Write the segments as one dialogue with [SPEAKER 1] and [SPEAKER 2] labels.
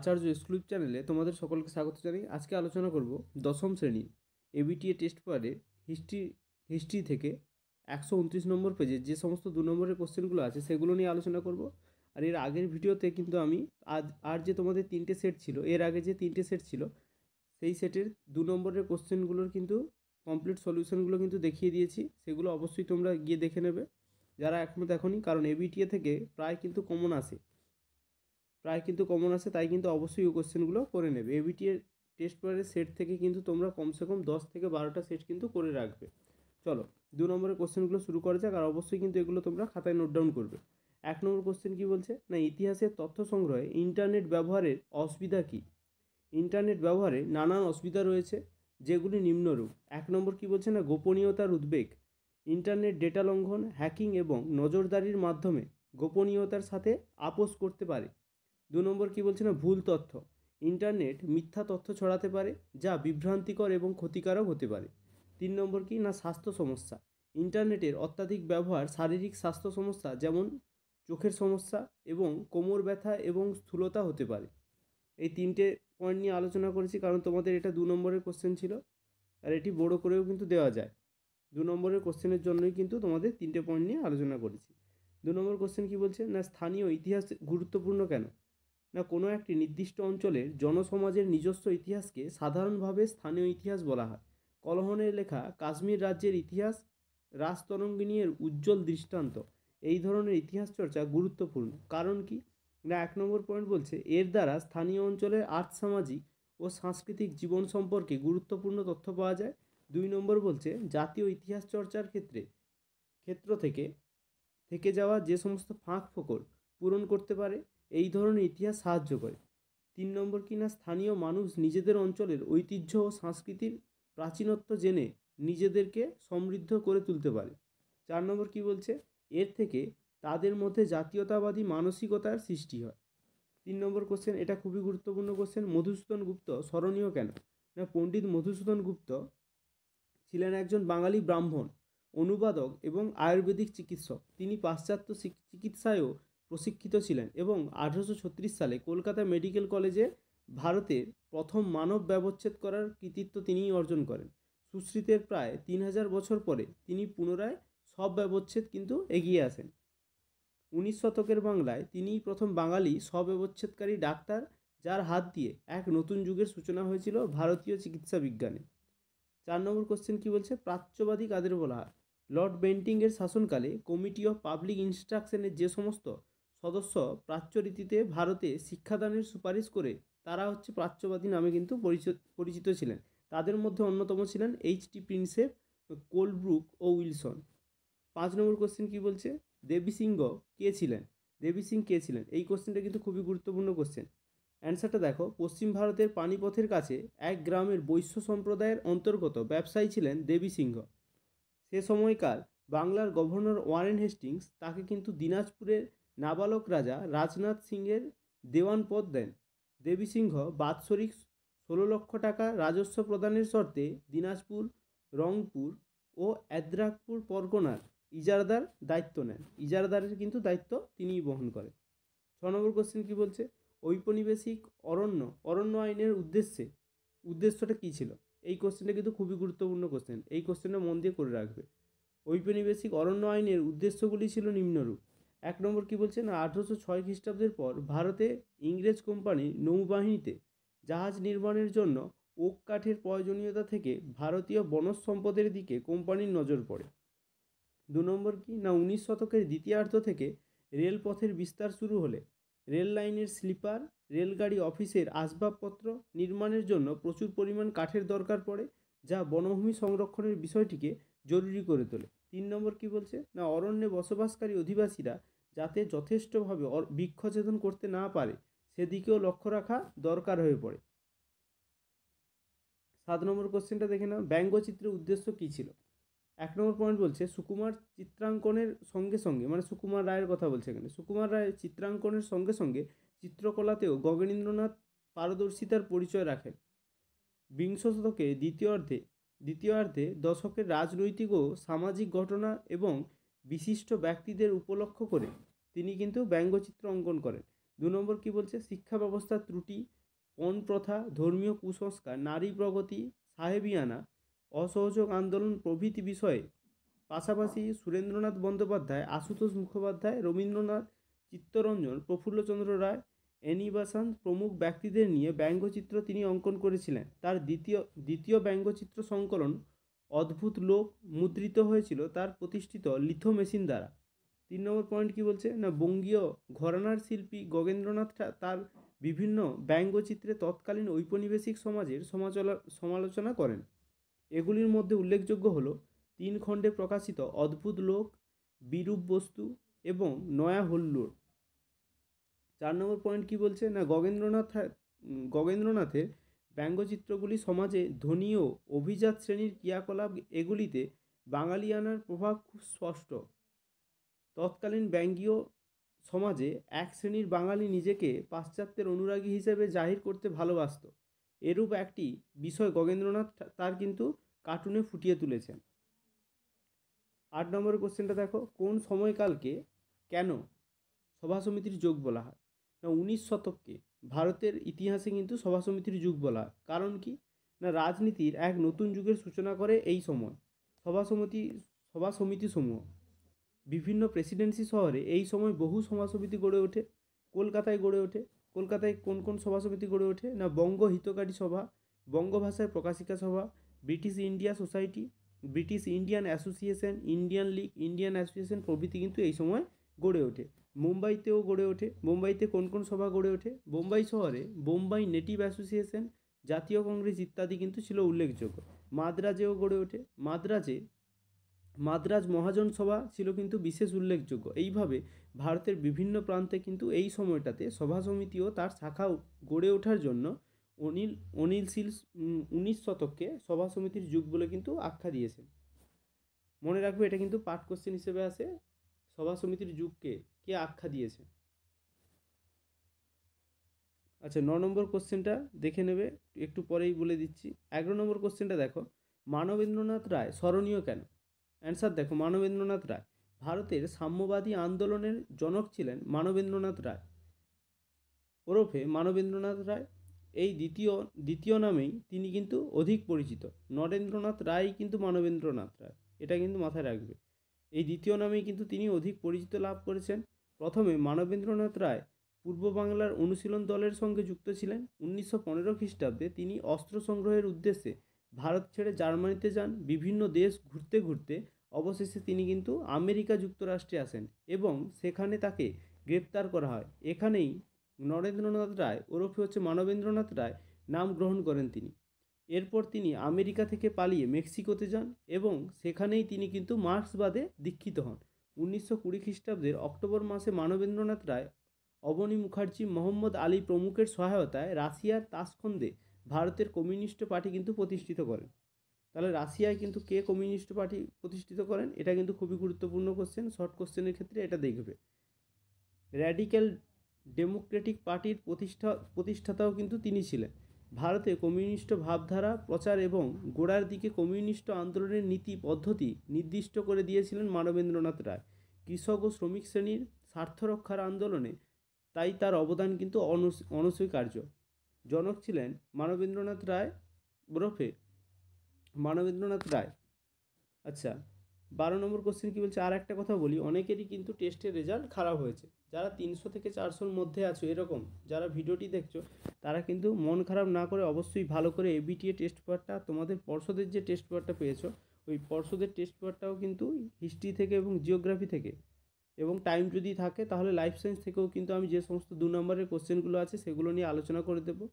[SPEAKER 1] আচার্য exclusive চ্যানেলে তোমাদের সকলকে স্বাগত জানাই। আজকে আলোচনা করব দশম শ্রেণীর এবিটিএ টেস্ট পেপারের হিস্ট্রি থেকে 129 নম্বর পেজে যে সমস্ত 2 নম্বরের কোশ্চেনগুলো আছে সেগুলো নিয়ে আলোচনা করব। আর এর আগের ভিডিওতে কিন্তু আমি আর যে তোমাদের 3টে সেট ছিল, এর আগে যে 3টে সেট ছিল সেই সেটের 2 নম্বরের কোশ্চেনগুলোর কিন্তু কমপ্লিট সলিউশনগুলো কিন্তু দেখিয়ে দিয়েছি। সেগুলো অবশ্যই তোমরা গিয়ে দেখে নেবে যারা এখনও দেখোনি, কারণ এবিটিএ থেকে প্রায় কিন্তু কমন আসে, তাই কিন্তু অবশ্যই ওই কোশ্চেনগুলো করে নেবে। এবিটিএর টেস্ট পেপারের সেট থেকে কিন্তু তোমরা কমসে কম 10 থেকে 12টা সেট কিন্তু করে রাখবে। চলো 2 নম্বরের কোশ্চেনগুলো শুরু করা যাক, আর অবশ্যই কিন্তু এগুলো তোমরা খাতায় নোট ডাউন করবে। 1 নম্বর কোশ্চেন কী বলছে না, ইতিহাসের তথ্য সংগ্রহে ইন্টারনেট ব্যবহারের অসুবিধা কী? ইন্টারনেট ব্যবহারে নানান অসুবিধা রয়েছে, যেগুলি নিম্নরূপ। 1 নম্বর কী বলছে না, গোপনীয়তার উদ্বেগ। ইন্টারনেট ডেটা লঙ্ঘন, হ্যাকিং এবং নজরদারির মাধ্যমে গোপনীয়তার সাথে আপোস করতে পারে। 2 নম্বর কী বলছে না, ভুল তথ্য। ইন্টারনেট মিথ্যা তথ্য ছড়াতে পারে যা বিভ্রান্তিকর এবং ক্ষতিকারক হতে পারে। 3 নম্বর কি না, স্বাস্থ্য সমস্যা। ইন্টারনেটের অত্যাধিক ব্যবহার শারীরিক স্বাস্থ্য সমস্যা যেমন চোখের সমস্যা এবং কোমর ব্যথা এবং স্থূলতা হতে পারে। এই 3টে পয়েন্ট নিয়ে আলোচনা করেছি, কারণ তোমাদের এটা 2 নম্বরের কোশ্চেন ছিল, আর এটি বড় করেও কিন্তু দেওয়া যায়। 2 নম্বরের কোশ্চেনের জন্যই কিন্তু তোমাদের 3টে পয়েন্ট নিয়ে আলোচনা করেছি। 2 নম্বর কোশ্চেন কী বলছে না, স্থানীয় ইতিহাস গুরুত্বপূর্ণ কেন? না, কোনো একটি নির্দিষ্ট অঞ্চলের জনসমাজের নিজস্ব ইতিহাসকে সাধারণভাবে স্থানীয় ইতিহাস বলা হয়। কলহনের লেখা কাশ্মীর রাজ্যের ইতিহাস রাজতরঙ্গিনী এর উজ্জ্বল দৃষ্টান্ত। এই ধরনের ইতিহাস চর্চা গুরুত্বপূর্ণ কারণ কি না, 1 নম্বর পয়েন্ট বলছে এর দ্বারা স্থানীয় অঞ্চলের সামাজিক ও সাংস্কৃতিক জীবন সম্পর্কে গুরুত্বপূর্ণ তথ্য পাওয়া যায়। 2 নম্বর বলছে জাতীয় ইতিহাস চর্চার ক্ষেত্র থেকে যাওয়া যে সমস্ত ফাঁক ফোকর পূরণ করতে পারে এই ধরনের ইতিহাস সাহায্য করে। 3 নম্বর কিনা, স্থানীয় মানুষ নিজেদের অঞ্চলের ঐতিহ্য ও সংস্কৃতির প্রাচীনত্ব জেনে নিজেদেরকে সমৃদ্ধ করে তুলতে পারে। 4 নম্বর কি বলছে, এর থেকে তাদের মধ্যে জাতীয়তাবাদী মানসিকতার সৃষ্টি হয়। 3 নম্বর কোশ্চেন, এটা খুবই গুরুত্বপূর্ণ কোশ্চেন, মধুসূদন গুপ্ত স্মরণীয় কেন? না, পণ্ডিত মধুসূদন গুপ্ত ছিলেন একজন বাঙালি ব্রাহ্মণ, অনুবাদক এবং আয়ুর্বেদিক চিকিৎসক। তিনি পাশ্চাত্য চিকিৎসায়ও প্রশিক্ষিত ছিলেন এবং 1836 সালে কলকাতা মেডিকেল কলেজে ভারতের প্রথম মানব ব্যবচ্ছেদ করার কৃতিত্ব তিনিই অর্জন করেন। সুশ্রুতের প্রায় 3000 বছর পরে তিনি পুনরায় সব ব্যবচ্ছেদ কিন্তু এগিয়ে আসেন। 19 শতকের বাংলায় তিনিই প্রথম বাঙালি স্বব্যবচ্ছেদকারী ডাক্তার, যার হাত দিয়ে এক নতুন যুগের সূচনা হয়েছিল ভারতীয় চিকিৎসা বিজ্ঞানে। 4 নম্বর কোশ্চেন কী বলছে, প্রাচ্যবাদী কাদের বলা হয়? লর্ড বেন্টিংয়ের শাসনকালে কমিটি অফ পাবলিক ইনস্ট্রাকশনের যে সমস্ত সদস্য প্রাচ্য রীতিতে ভারতে শিক্ষাদানের সুপারিশ করে তারা হচ্ছে প্রাচ্যবাদী নামে কিন্তু পরিচিত ছিলেন। তাদের মধ্যে অন্যতম ছিলেন এইচ.টি. প্রিন্সেপ, কোলব্রুক ও উইলসন। 5 নম্বর কোশ্চেন কী বলছে, দেবী সিংহ কে ছিলেন? এই কোশ্চেনটা কিন্তু খুবই গুরুত্বপূর্ণ কোশ্চেন। অ্যান্সারটা দেখো, পশ্চিম ভারতের পানিপথের কাছে এক গ্রামের বৈশ্য সম্প্রদায়ের অন্তর্গত ব্যবসায়ী ছিলেন দেবী সিংহ। সে সময়কার বাংলার গভর্নর ওয়ারেন হেস্টিংস তাকে কিন্তু দিনাজপুরের নাবালক রাজা রাজনাথ সিংয়ের দেওয়ান পদ দেন। দেবী সিংহ বাৎসরিক 16 লক্ষ টাকা রাজস্ব প্রদানের শর্তে দিনাজপুর, রংপুর ও এদ্রাকপুর পরগনার ইজারাদার দায়িত্ব নেন। ইজারাদারের কিন্তু দায়িত্ব তিনিই বহন করেন। 6 নম্বর কোশ্চেন কী বলছে, ঔপনিবেশিক অরণ্য আইনের উদ্দেশ্যটা কী ছিল? এই কোশ্চেনটা কিন্তু খুবই গুরুত্বপূর্ণ কোশ্চেন, এই কোশ্চেনটা মন দিয়ে করে রাখবে। ঔপনিবেশিক অরণ্য আইনের উদ্দেশ্যগুলি ছিল নিম্নরূপ। 1 নম্বর কী বলছে না, 1806 খ্রিস্টাব্দের পর ভারতে ইংরেজ কোম্পানি নৌবাহিনীতে জাহাজ নির্মাণের জন্য ওক কাঠের প্রয়োজনীয়তা থেকে ভারতীয় বনজ সম্পদের দিকে কোম্পানির নজর পড়ে। 2 নম্বর কি না, 19 শতকের দ্বিতীয়ার্ধ থেকে রেলপথের বিস্তার শুরু হলে রেল লাইনের স্লিপার, রেলগাড়ি, অফিসের আসবাবপত্র নির্মাণের জন্য প্রচুর পরিমাণ কাঠের দরকার পড়ে, যা বনভূমি সংরক্ষণের বিষয়টিকে জরুরি করে তোলে। 3 নম্বর কি বলছে না, অরণ্যে বসবাসকারী অধিবাসীরা যাতে যথেষ্টভাবে বৃক্ষছেদন করতে না পারে সেদিকেও লক্ষ্য রাখা দরকার হয়ে পড়ে। 7 নম্বর কোশ্চেনটা দেখে নাও, ব্যঙ্গচিত্রের উদ্দেশ্য কী ছিল? 1 নম্বর পয়েন্ট বলছে সুকুমার চিত্রাঙ্কনের সঙ্গে সঙ্গে, মানে সুকুমার রায়ের কথা বলছে এখানে, সুকুমার রায় চিত্রাঙ্কনের সঙ্গে সঙ্গে চিত্রকলাতেও গগনেন্দ্রনাথ পারদর্শিতার পরিচয় রাখেন। বিংশ শতকে দ্বিতীয়ার্ধে দশকের রাজনৈতিক ও সামাজিক ঘটনা এবং বিশিষ্ট ব্যক্তিদের উপলক্ষ করে তিনি কিন্তু ব্যঙ্গচিত্র অঙ্কন করেন। 2 নম্বর কি বলছে, শিক্ষা ব্যবস্থার ত্রুটি, পণ প্রথা, ধর্মীয় কুসংস্কার, নারী প্রগতি, সাহেবিয়ানা, অসহযোগ আন্দোলন প্রভৃতি বিষয়ে পাশাপাশি সুরেন্দ্রনাথ বন্দ্যোপাধ্যায়, আশুতোষ মুখোপাধ্যায়, রবীন্দ্রনাথ, চিত্তরঞ্জন, প্রফুল্লচন্দ্র রায়, অ্যানি বেসান্ত প্রমুখ ব্যক্তিদের নিয়ে ব্যঙ্গচিত্র তিনি অঙ্কন করেছিলেন। তার দ্বিতীয় ব্যঙ্গচিত্র সংকলন অদ্ভুত লোক মুদ্রিত হয়েছিল তার প্রতিষ্ঠিত লিথো মেশিন দ্বারা। 3 নম্বর পয়েন্ট কি বলছে না, বঙ্গীয় ঘরানার শিল্পী গগেন্দ্রনাথ তার বিভিন্ন ব্যঙ্গচিত্রে তৎকালীন ঔপনিবেশিক সমাজের সমালোচনা করেন। এগুলির মধ্যে উল্লেখযোগ্য হল 3 খণ্ডে প্রকাশিত অদ্ভুত লোক, বিরূপ বস্তু এবং নয়া হল্লোড়। 4 নম্বর পয়েন্ট কি বলছে না, গগেন্দ্রনাথের ব্যঙ্গচিত্রগুলি সমাজে ধনী ও অভিজাত শ্রেণীর ক্রিয়াকলাপ এগুলিতে বাঙালিয়ানার প্রভাব খুব স্পষ্ট। তৎকালীন ব্যঙ্গীয় সমাজে এক শ্রেণীর বাঙালি নিজেকে পাশ্চাত্যের অনুরাগী হিসেবে জাহির করতে ভালোবাসত। এরূপ একটি বিষয় গগেন্দ্রনাথ তার কিন্তু কার্টুনে ফুটিয়ে তুলেছেন। 8 নম্বরের কোশ্চেনটা দেখো, কোন সময়কালকে কেন সভা সমিতির যুগ বলা হয়? না, 19 শতককে ভারতের ইতিহাসে কিন্তু সভা সমিতির যুগ বলা হয়। কারণ কি না, রাজনীতির এক নতুন যুগের সূচনা করে এই সময় সভা সমিতি সমূহ। বিভিন্ন প্রেসিডেন্সি শহরে এই সময় বহু সভা সমিতি গড়ে ওঠে। কলকাতায় গড়ে ওঠে। কলকাতায় কোন কোন সভা সমিতি গড়ে ওঠে না, বঙ্গ হিতকারী সভা, বঙ্গভাষায় প্রকাশিকা সভা, British India society, British Indian association, Indian League, Indian association প্রভৃতি কিন্তু এই সময় গড়ে ওঠে। মুম্বাইতেও গড়ে ওঠে। মুম্বাইতে কোন কোন সভা গড়ে ওঠে? বোম্বাই শহরে বোম্বাই নেটিভ অ্যাসোসিয়েশন, জাতীয় কংগ্রেস ইত্যাদি কিন্তু ছিল উল্লেখযোগ্য। মাদ্রাজেও গড়ে ওঠে। মাদ্রাজ মহাজন সভা ছিল কিন্তু বিশেষ উল্লেখযোগ্য। এইভাবে ভারতের বিভিন্ন প্রান্তে কিন্তু এই সময়টাতে সভা সমিতি ও তার শাখা গড়ে ওঠার জন্য 19 শতককে সভা সমিতির যুগ বলে কিন্তু আখ্যা দিয়েছেন। মনে রাখবে, এটা কিন্তু পাঠ কোশ্চেন হিসেবে আসে। সভা সমিতির যুগকে কে আখ্যা দিয়েছে? আচ্ছা, 9 নম্বর কোশ্চেনটা দেখে নেবে, একটু পরেই বলে দিচ্ছি। 11 নম্বর কোশ্চেনটা দেখো, মানবেন্দ্রনাথ রায় স্মরণীয় কেন? অ্যান্সার দেখো, মানবেন্দ্রনাথ রায় ভারতের সাম্যবাদী আন্দোলনের জনক ছিলেন মানবেন্দ্রনাথ রায় ওরফে মানবেন্দ্রনাথ রায়। এই দ্বিতীয় নামেই তিনি কিন্তু অধিক পরিচিত। নরেন্দ্রনাথ রায় কিন্তু মানবেন্দ্রনাথ রায়, এটা কিন্তু মাথায় রাখবে। এই দ্বিতীয় নামেই কিন্তু তিনি অধিক পরিচিত লাভ করেছেন। প্রথমে মানবেন্দ্রনাথ রায় পূর্ব বাংলার অনুশীলন দলের সঙ্গে যুক্ত ছিলেন। 1915 খ্রিস্টাব্দে তিনি অস্ত্র সংগ্রহের উদ্দেশ্যে ভারত ছেড়ে জার্মানিতে যান। বিভিন্ন দেশ ঘুরতে ঘুরতে অবশেষে তিনি কিন্তু আমেরিকা যুক্তরাষ্ট্রে আসেন এবং সেখানে তাকে গ্রেপ্তার করা হয়। এখানেই নরেন্দ্রনাথ রায় ওরফে হচ্ছে মানবেন্দ্রনাথ রায় নাম গ্রহণ করেন তিনি। এরপর তিনি আমেরিকা থেকে পালিয়ে মেক্সিকোতে যান এবং সেখানেই তিনি কিন্তু মার্ক্সবাদে দীক্ষিত হন। 1920 খ্রিস্টাব্দের অক্টোবর মাসে মানবেন্দ্রনাথ রায় অবনী মুখার্জি, মোহাম্মদ আলী প্রমুখের সহায়তায় রাশিয়ার তাশখন্দে ভারতের কমিউনিস্ট পার্টি কিন্তু প্রতিষ্ঠিত করেন। তাহলে রাশিয়ায় কিন্তু কে কমিউনিস্ট পার্টি প্রতিষ্ঠিত করেন? এটা কিন্তু খুবই গুরুত্বপূর্ণ কোশ্চেন, শর্ট কোশ্চেনের ক্ষেত্রে এটা দেখবে। র্যাডিক্যাল ডেমোক্রেটিক পার্টির প্রতিষ্ঠাতাও কিন্তু তিনি ছিলেন। ভারতে কমিউনিস্ট ভাবধারা প্রচার এবং গোড়ার দিকে কমিউনিস্ট আন্দোলনের নীতি পদ্ধতি নির্দিষ্ট করে দিয়েছিলেন মানবেন্দ্রনাথ রায়। কৃষক ও শ্রমিক শ্রেণীর স্বার্থ রক্ষার আন্দোলনে তাই তার অবদান কিন্তু অনস্বীকার্য। জনক ছিলেন মানবেন্দ্রনাথ রায় ওরফে মানবেন্দ্রনাথ রায়। আচ্ছা, 12 নম্বর কোশ্চেন কি বলছে? আর একটা কথা বলি, অনেকেরই কিন্তু টেস্টের রেজাল্ট খারাপ হয়েছে। যারা 300 থেকে 400-র মধ্যে আছো, এরকম যারা ভিডিওটি দেখছো, তারা কিন্তু মন খারাপ না করে অবশ্যই ভালো করে এবিটিএ টেস্ট পেপারটা, তোমাদের পর্ষদের যে টেস্ট পেপারটা পেয়েছো, ওই পর্ষদের টেস্ট পেপারটাও কিন্তু হিস্ট্রি থেকে এবং জিওগ্রাফি থেকে এবং টাইম যদি থাকে তাহলে লাইফ সায়েন্স থেকেও কিন্তু আমি যে সমস্ত 2 নম্বরের কোশ্চেনগুলো আছে সেগুলো নিয়ে আলোচনা করে দেবো।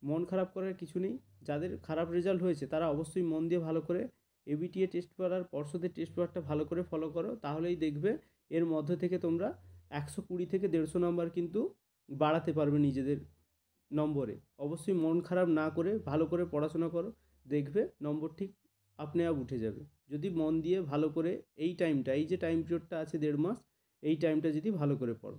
[SPEAKER 1] মন খারাপ করার কিছু নেই। যাদের খারাপ রেজাল্ট হয়েছে তারা অবশ্যই মন দিয়ে ভালো করে এবিটিএ টেস্ট পেপার আর পর্ষদের টেস্ট পেপারটা ভালো করে ফলো করো, তাহলেই দেখবে এর মধ্যে থেকে তোমরা 120 থেকে 150 নম্বর কিন্তু বাড়াতে পারবে নিজেদের নম্বরে। অবশ্যই মন খারাপ না করে ভালো করে পড়াশোনা করো, দেখবে নম্বর ঠিক আপনি আপ উঠে যাবে। যদি মন দিয়ে ভালো করে এই যে টাইম পিরিয়ডটা আছে 1.5 মাস, এই টাইমটা যদি ভালো করে পড়ো।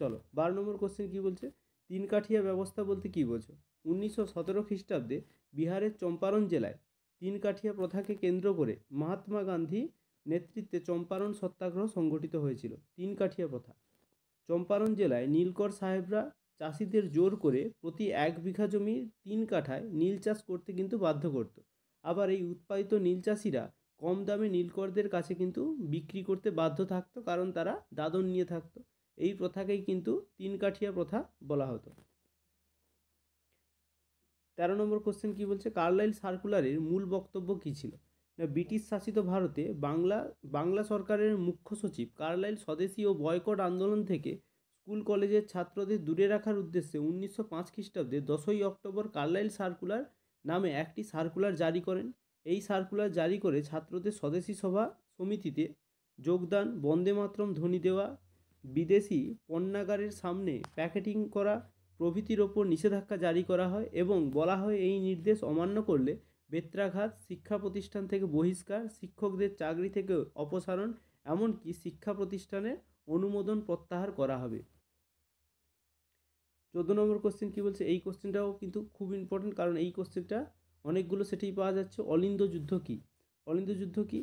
[SPEAKER 1] চলো, 12 নম্বর কোশ্চেন কি বলছে? 3 কাঠিয়া ব্যবস্থা বলতে কী বোঝো? 1917 খ্রিস্টাব্দে বিহারের চম্পারণ জেলায় 3 কাঠিয়া প্রথাকে কেন্দ্র করে মহাত্মা গান্ধী নেতৃত্বে চম্পারণ সত্যাগ্রহ সংগঠিত হয়েছিল। 3 কাঠিয়া প্রথা। চম্পারণ জেলায় নীলকর সাহেবরা চাষিদের জোর করে প্রতি 1 বিঘা জমি 3 কাঠায় নীল চাষ করতে কিন্তু বাধ্য করত। আবার এই উৎপাদিত নীল চাষিরা কম দামে নীলকরদের কাছে কিন্তু বিক্রি করতে বাধ্য থাকতো, কারণ তারা দাদন নিয়ে থাকতো। এই প্রথাকেই কিন্তু 3 কাঠিয়া প্রথা বলা হতো। 13 নম্বর কোশ্চেন কি বলছে, কার্লাইল সার্কুলারের মূল বক্তব্য কী ছিল? না, ব্রিটিশ শাসিত ভারতে বাংলা সরকারের মুখ্য সচিব কার্লাইল স্বদেশী ও বয়কট আন্দোলন থেকে স্কুল কলেজের ছাত্রদের দূরে রাখার উদ্দেশ্যে 1905 খ্রিস্টাব্দে 10ই অক্টোবর কার্লাইল সার্কুলার নামে একটি সার্কুলার জারি করেন। এই সার্কুলার জারি করে ছাত্রদের স্বদেশী সভা সমিতিতে যোগদান, বন্দে মাতরম ধ্বনি দেওয়া, বিদেশি পণ্যাগারের সামনে প্যাকেটিং করা প্রভৃতির ওপর নিষেধাজ্ঞা জারি করা হয় এবং বলা হয় এই নির্দেশ অমান্য করলে বেত্রাঘাত, শিক্ষা প্রতিষ্ঠান থেকে বহিষ্কার, শিক্ষকদের চাকরি থেকে অপসারণ, এমনকি শিক্ষা প্রতিষ্ঠানের অনুমোদন প্রত্যাহার করা হবে। 14 নম্বর কোশ্চেন কি বলছে, এই কোশ্চেনটাও কিন্তু খুব ইম্পর্টেন্ট, কারণ এই কোশ্চেনটা অনেকগুলো সেটাই পাওয়া যাচ্ছে। অলিন্দ যুদ্ধ কি? অলিন্দ যুদ্ধ কি?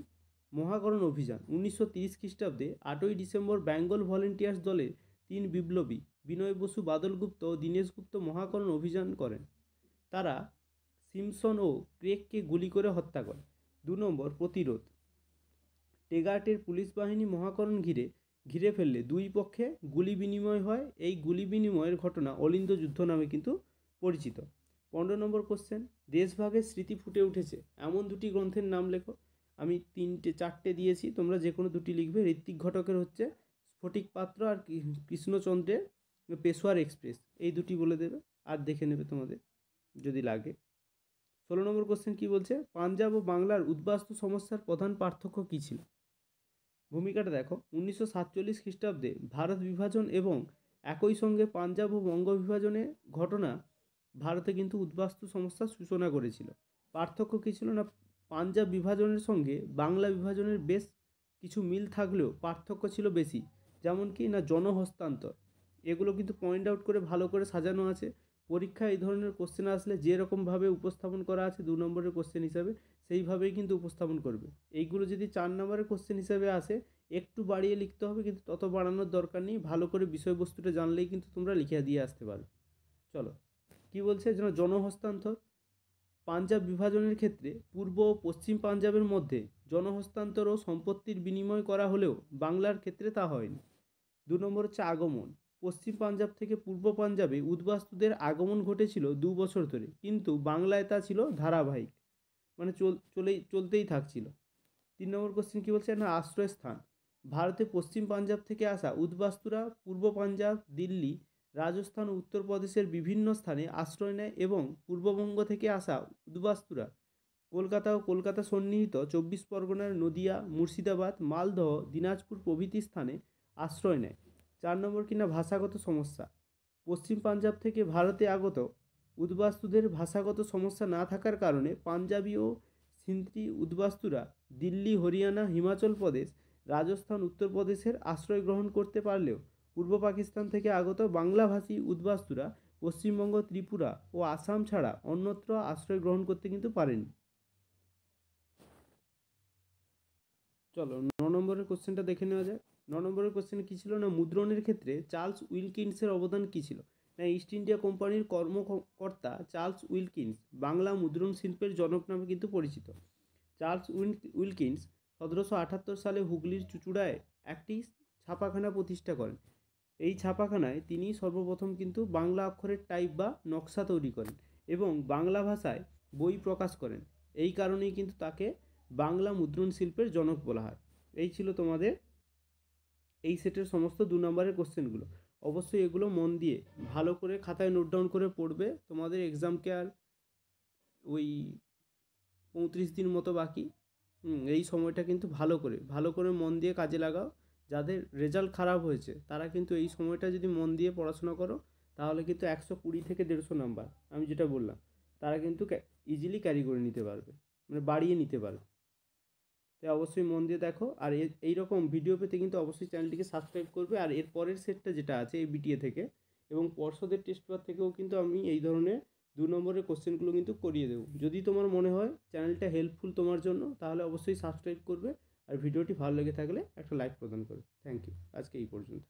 [SPEAKER 1] মহাকরণ অভিযান। 1930 খ্রিস্টাব্দে 8ই ডিসেম্বর বেঙ্গল ভলেন্টিয়ার্স দলের 3 বিপ্লবী বিনয় বসু, বাদল গুপ্ত ও দীনেশ গুপ্ত মহাকরণ অভিযান করেন। তারা সিমসন ও ক্রেগকে গুলি করে হত্যা করে। 2 নম্বর প্রতিরোধ। টেগার্টের পুলিশ বাহিনী মহাকরণ ঘিরে ফেললে দুই পক্ষে গুলি বিনিময় হয়। এই গুলি বিনিময়ের ঘটনা অলিন্দ যুদ্ধ নামে কিন্তু পরিচিত। 15 নম্বর কোশ্চেন, দেশভাগের স্মৃতি ফুটে উঠেছে এমন দুটি গ্রন্থের নাম লেখো। আমি 4টে দিয়েছি, তোমরা যে কোনো দুটি লিখবে। ঋত্বিক ঘটকের হচ্ছে স্ফটিক পাত্র, আর কৃষ্ণচন্দ্রের পেশোয়ার এক্সপ্রেস। এই দুটি বলে দেবে, আর দেখে নেবে তোমাদের যদি লাগে। 16 নম্বর কোশ্চেন কি বলছে, পাঞ্জাব ও বাংলার উদ্বাস্তু সমস্যার প্রধান পার্থক্য কী ছিল? ভূমিকাটা দেখো। 1947 খ্রিস্টাব্দে ভারত বিভাজন এবং একই সঙ্গে পাঞ্জাব ও বঙ্গ বিভাজনের ঘটনা ভারতে কিন্তু উদ্বাস্তু সমস্যার সূচনা করেছিল। পার্থক্য কী ছিল? না, পাঞ্জাব বিভাজনের সঙ্গে বাংলা বিভাজনের বেশ কিছু মিল থাকলেও পার্থক্য ছিল বেশি। যেমন কি না, জনহস্তান্তর, এগুলো কিন্তু পয়েন্ট আউট করে ভালো করে সাজানো আছে। পরীক্ষায় এই ধরনের কোশ্চেন আসলে যেরকমভাবে উপস্থাপন করা আছে 2 নম্বরের কোশ্চেন হিসাবে, সেইভাবেই কিন্তু উপস্থাপন করবে। এইগুলো যদি 4 নম্বরের কোশ্চেন হিসাবে আসে, একটু বাড়িয়ে লিখতে হবে, কিন্তু তত বাড়ানোর দরকার নেই। ভালো করে বিষয়বস্তুটা জানলেই কিন্তু তোমরা লিখে দিয়ে আসতে পারবে। চলো, কি বলছে, যেন জনহস্তান্তর। পাঞ্জাব বিভাজনের ক্ষেত্রে পূর্ব ও পশ্চিম পাঞ্জাবের মধ্যে জনহস্তান্তর ও সম্পত্তির বিনিময় করা হলেও বাংলার ক্ষেত্রে তা হয়নি। 2 নম্বর হচ্ছে আগমন। পশ্চিম পাঞ্জাব থেকে পূর্ব পাঞ্জাবে উদ্বাস্তুদের আগমন ঘটেছিল 2 বছর ধরে, কিন্তু বাংলায় তা ছিল ধারাবাহিক, মানে চলতেই থাকছিল। 3 নম্বর কোশ্চেন কি বলছে, না, আশ্রয়স্থান। ভারতে পশ্চিম পাঞ্জাব থেকে আসা উদ্বাস্তুরা পূর্ব পাঞ্জাব, দিল্লি, রাজস্থান ও উত্তরপ্রদেশের বিভিন্ন স্থানে আশ্রয় নেয় এবং পূর্ববঙ্গ থেকে আসা উদ্বাস্তুরা কলকাতা ও কলকাতা সন্নিহিত 24 পরগনার নদিয়া, মুর্শিদাবাদ, মালদহ, দিনাজপুর প্রভৃতি স্থানে আশ্রয় নেয়। 4 নম্বর কিনা ভাষাগত সমস্যা। পশ্চিম পাঞ্জাব থেকে ভারতে আগত উদ্বাস্তুদের ভাষাগত সমস্যা না থাকার কারণে পাঞ্জাবি ও সিন্থি উদ্বাস্তুরা দিল্লি, হরিয়ানা, হিমাচল প্রদেশ, রাজস্থান, উত্তরপ্রদেশের আশ্রয় গ্রহণ করতে পারলেও পূর্ব পাকিস্তান থেকে আগত বাংলাভাষী উদ্বাস্তুরা পশ্চিমবঙ্গ, ত্রিপুরা ও আসাম ছাড়া অন্যত্র আশ্রয় গ্রহণ করতে কিন্তু পারেনি। চলো 9 নম্বরের কোশ্চেনটা দেখে নেওয়া যায়। 9 নম্বরের কোশ্চেন কী ছিল? না, মুদ্রণের ক্ষেত্রে চার্লস উইলকিন্সের অবদান কী ছিল? না, ইস্ট ইন্ডিয়া কোম্পানির কর্মকর্তা চার্লস উইলকিন্স বাংলা মুদ্রণ শিল্পের জনক নামে কিন্তু পরিচিত। চার্লস উইলকিন্স 1778 সালে হুগলির চুঁচুড়ায় একটি ছাপাখানা প্রতিষ্ঠা করেন। এই ছাপাখানায় তিনি সর্বপ্রথম কিন্তু বাংলা অক্ষরের টাইপ বা নকশা তৈরি করেন এবং বাংলা ভাষায় বই প্রকাশ করেন। এই কারণেই কিন্তু তাকে বাংলা মুদ্রণ শিল্পের জনক বলা হয়। এই ছিল তোমাদের এই সেটের সমস্ত 2 নম্বরের কোশ্চেনগুলো। অবশ্যই এগুলো মন দিয়ে ভালো করে খাতায় নোট ডাউন করে পড়বে। তোমাদের এক্সামকে আর ওই 35 দিন মতো বাকি। এই সময়টা কিন্তু ভালো করে মন দিয়ে কাজে লাগাও। যাদের রেজাল্ট খারাপ হয়েছে তারা কিন্তু এই সময়টা যদি মন দিয়ে পড়াশোনা করো, তাহলে কিন্তু 120 থেকে 150 নাম্বার আমি যেটা বললাম, তারা কিন্তু ইজিলি ক্যারি করে নিতে পারবে, মানে বাড়িয়ে নিতে পারবে। তাই অবশ্যই মন দিয়ে দেখো। আর এইরকম ভিডিও পেতে কিন্তু অবশ্যই চ্যানেলটিকে সাবস্ক্রাইব করবে। আর এর পরের সেটটা যেটা আছে এই বিটিএ থেকে এবং পর্ষদের টেস্ট পেপার থেকেও কিন্তু আমি এই ধরনের 2 নম্বরের কোশ্চেনগুলো কিন্তু করিয়ে দেবো। যদি তোমার মনে হয় চ্যানেলটা হেল্পফুল তোমার জন্য, তাহলে অবশ্যই সাবস্ক্রাইব করবে। আর ভিডিওটি ভালো লেগে থাকলে একটা লাইক প্রদান করবে। Thank you. আজকে এই পর্যন্ত।